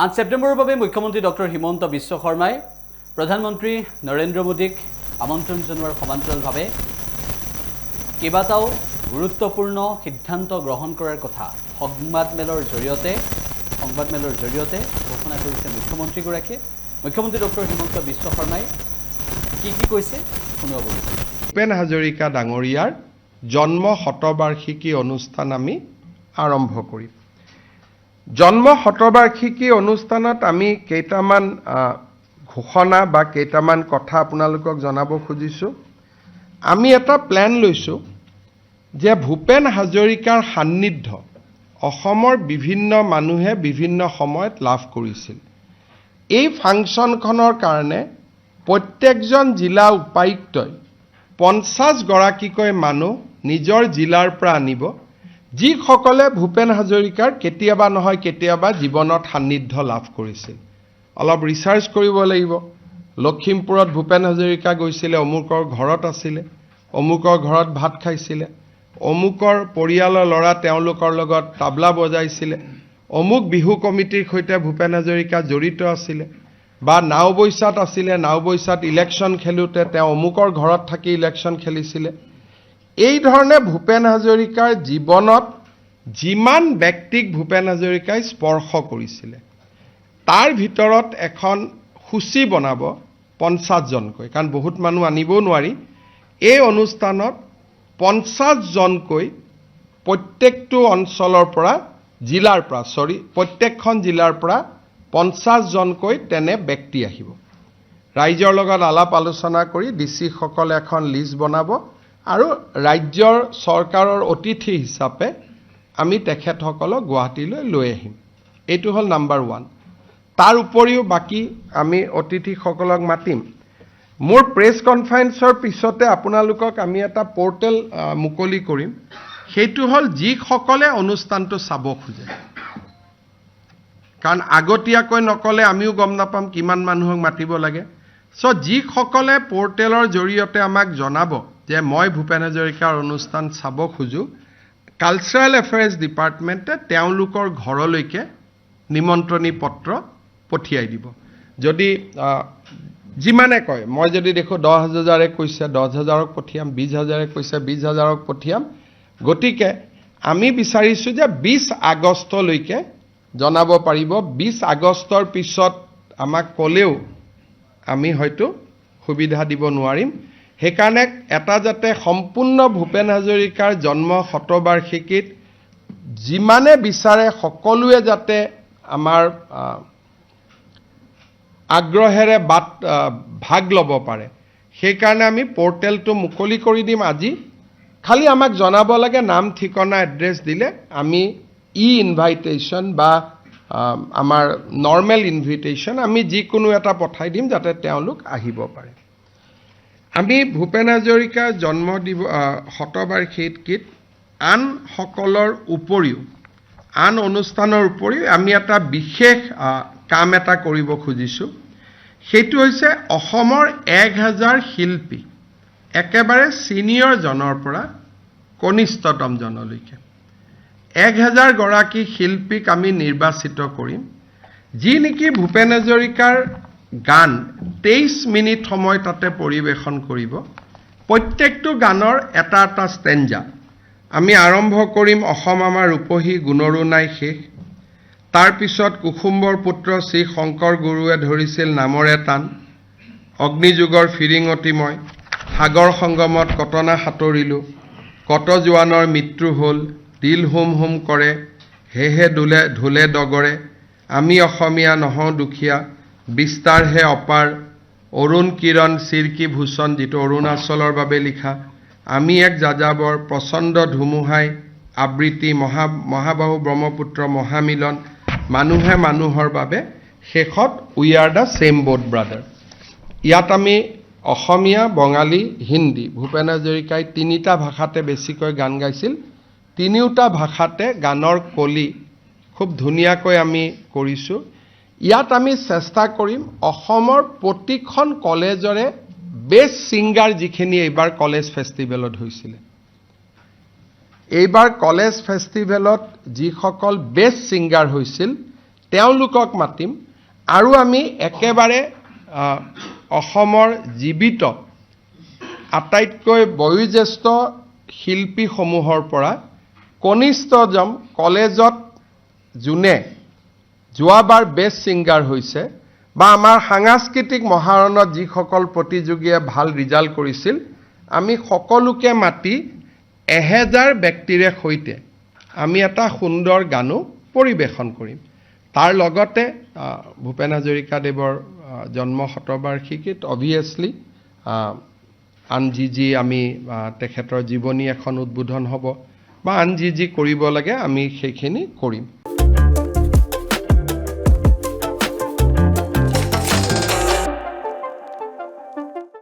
8 সেপ্টেম্বৰৰ বাবে মুখ্যমন্ত্ৰী ডক্টৰ হিমন্ত বিশ্ব শৰ্মাই প্ৰধানমন্ত্ৰী নৰেন্দ্ৰ মোদীক আমন্ত্ৰণ জনোৱাৰ সমান্তৰালভাৱে কেইবাটাও গুৰুত্বপূৰ্ণ সিদ্ধান্ত গ্ৰহণ কৰাৰ কথা সংবাদমেলৰ জৰিয়তে ঘোষণা কৰিছে মুখ্যমন্ত্ৰীগৰাকীয়ে। মুখ্যমন্ত্ৰী ডক্টৰ হিমন্ত বিশ্ব শৰ্মাই কি কৈছে শুনিব বিচাৰিছো। ভূপেন হাজৰিকা ডাঙৰীয়াৰ জন্ম শতবাৰ্ষিকী অনুষ্ঠান আমি আৰম্ভ কৰিম। জন্ম শতবাৰ্ষিকী অনুষ্ঠানত আমি কেইটামান ঘোষণা বা কেইটামান কথা আপোনালোকক জনাব খুজিছোঁ। আমি এটা প্ল্যান লৈছোঁ যে ভূপেন হাজৰিকাৰ সান্নিধ্য অসমৰ বিভিন্ন মানুহে বিভিন্ন সময়ত লাভ কৰিছিল। এই ফাংচনখনৰ কাৰণে প্ৰত্যেকজন জিলা উপায়ুক্তই 50 গৰাকীকৈ মানুহ নিজৰ জিলাৰ পৰা আনিব, যিসকলে ভূপেন হাজৰিকাৰ কেতিয়াবা নহয় কেতিয়াবা জীৱনত সান্নিধ্য লাভ কৰিছিল। অলপ ৰিচাৰ্চ কৰিব লাগিব। লখিমপুৰত ভূপেন হাজৰিকা গৈছিলে, অমুকৰ ঘৰত আছিলে, অমুকৰ ঘৰত ভাত খাইছিলে, অমুকৰ পৰিয়ালৰ ল'ৰা তেওঁলোকৰ লগত তাবলা বজাইছিলে, অমুক বিহু কমিটিৰ সৈতে ভূপেন হাজৰিকা জড়িত আছিলে, বা নাওবৈচাত আছিলে, নাওবৈচাত ইলেকশ্যন খেলোতে তেওঁ অমুকৰ ঘৰত থাকি ইলেকশ্যন খেলিছিলে। এই ধৰণে ভূপেন হাজৰিকাৰ জীৱনত যিমান ব্যক্তিক ভূপেন হাজৰিকাই স্পৰ্শ কৰিছিলে তাৰ ভিতৰত এখন সূচী বনাব 50 জনকৈ, কাৰণ বহুত মানুহ আনিবও নোৱাৰি। এই অনুষ্ঠানত 50 জনকৈ প্ৰত্যেকটো অঞ্চলৰ পৰা প্ৰত্যেকখন জিলাৰ পৰা 50 জনকৈ তেনে ব্যক্তি আহিব। ৰাইজৰ লগত আলাপ আলোচনা কৰি ডিচিসকলে এখন লিষ্ট বনাব আৰু ৰাজ্যৰ চৰকাৰৰ অতিথি হিচাপে আমি তেখেতসকলক গুৱাহাটীলৈ লৈ আহিম। এইটো হ'ল নাম্বাৰ 1। তাৰ উপৰিও বাকী আমি অতিথিসকলক মাতিম। মোৰ প্ৰেছ কনফাৰেন্সৰ পিছতে আপোনালোকক আমি এটা পৰ্টেল মুকলি কৰিম। সেইটো হ'ল যিসকলে অনুষ্ঠানটো চাব খোজে, কাৰণ আগতীয়াকৈ নকলে আমিও গম নাপাম কিমান মানুহক মাতিব লাগে। যিসকলে পৰ্টেলৰ জৰিয়তে আমাক জনাব যে মই ভূপেন হাজৰিকাৰ অনুষ্ঠান চাব খোজো, কালচাৰেল এফেয়াৰ্ছ ডিপাৰ্টমেণ্টে তেওঁলোকৰ ঘৰলৈকে নিমন্ত্ৰণী পত্ৰ পঠিয়াই দিব। যদি যিমানে কয়, মই যদি দেখোঁ 10,000 কৈছে 10,000ক পঠিয়াম, 20,000 কৈছে 20,000ক পঠিয়াম। গতিকে আমি বিচাৰিছোঁ যে 20 আগষ্টলৈকে জনাব পাৰিব। 20 আগষ্টৰ পিছত আমাক ক'লেও আমি হয়তো সুবিধা দিব নোৱাৰিম। সেইকাৰণে এটা যাতে সম্পূৰ্ণ ভূপেন হাজৰিকাৰ জন্ম শতবাৰ্ষিকীত যিমানে বিচাৰে সকলোৱে যাতে আমাৰ আগ্ৰহেৰে ভাগ ল'ব পাৰে, সেইকাৰণে আমি পৰ্টেলটো মুকলি কৰি দিম আজি। খালি আমাক জনাব লাগে, নাম ঠিকনা এড্ৰেছ দিলে আমি ইনভাইটেশ্যন বা আমাৰ নৰ্মেল ইনভিটেশ্যন আমি যিকোনো এটা পঠাই দিম যাতে তেওঁলোক আহিব পাৰে। আমি ভূপেন হাজৰিকাৰ জন্ম শতবাৰ্ষিকীত আন সকলৰ উপৰিও, আন অনুষ্ঠানৰ উপৰিও আমি এটা বিশেষ কাম এটা কৰিব খুজিছোঁ। সেইটো হৈছে অসমৰ 1000 শিল্পী, একেবাৰে ছিনিয়ৰ জনৰ পৰা কনিষ্ঠতম জনলৈকে 1000 গৰাকী শিল্পীক আমি নিৰ্বাচিত কৰিম, যি নেকি ভূপেন হাজৰিকাৰ গান 23 মিনিট সময় তাতে পৰিৱেশন কৰিব। প্ৰত্যেকটো গানৰ এটা এটা ষ্টেঞ্জা আমি আৰম্ভ কৰিম। অসম আমাৰ ৰূপহী গুণৰো নাই শেষ, তাৰপিছত কুসুম্বৰ পুত্ৰ শ্ৰী শংকৰ গুৰুৱে ধৰিছিল নামৰে টান, অগ্নিযুগৰ ফিৰিঙতি মই, সাগৰ সংগমত কটনা সাঁতৰিলোঁ, কত জোৱানৰ মৃত্যু হ'ল, দিল হুম হুম কৰে, হেহে ঢোলে ডগৰে, আমি অসমীয়া নহওঁ দুখীয়া, বিস্তাৰহে অপাৰ, অৰুণ কিৰণ চিৰকি ভূষণ, যিটো অৰুণাচলৰ বাবে লিখা, আমি এক যাযাবৰ, প্ৰচণ্ড ধুমুহাই আবৃত্তি, মহাবাহু ব্ৰহ্মপুত্ৰ মহামিলন, মানুহে মানুহৰ বাবে, শেষত we are the same boat brother. ইয়াত আমি অসমীয়া, বঙালী, হিন্দী, ভূপেন হাজৰিকাই 3টা ভাষাতে বেছিকৈ গান গাইছিল। 3টা ভাষাতে গানৰ কলি খুব ধুনীয়াকৈ আমি কৰিছোঁ। ইয়াত আমি চেষ্টা কৰিম অসমৰ প্ৰতিখন কলেজৰে বেষ্ট ছিংগাৰ যিখিনি এইবাৰ কলেজ ফেষ্টিভেলত হৈছিলে, এইবাৰ কলেজ ফেষ্টিভেলত যিসকল বেষ্ট ছিংগাৰ হৈছিল তেওঁলোকক মাতিম আৰু আমি একেবাৰে অসমৰ জীৱিত আটাইতকৈ বয়োজ্যেষ্ঠ শিল্পীসমূহৰ পৰা কনিষ্ঠজন কলেজত যোনে যোৱাবাৰ বেষ্ট ছিংগাৰ হৈছে বা আমাৰ সাংস্কৃতিক মহাৰণত যিসকল প্ৰতিযোগীয়ে ভাল ৰিজাল্ট কৰিছিল আমি সকলোকে মাতি 1000 ব্যক্তিৰে সৈতে আমি এটা সুন্দৰ গানো পৰিবেশন কৰিম তাৰ লগতে ভূপেন হাজৰিকাদেৱৰ জন্ম শতবাৰ্ষিকীত অবভিয়াছলি আন যি আমি তেখেতৰ জীৱনী এখন উদ্বোধন হ'ব বা আন যি কৰিব লাগে আমি সেইখিনি কৰিম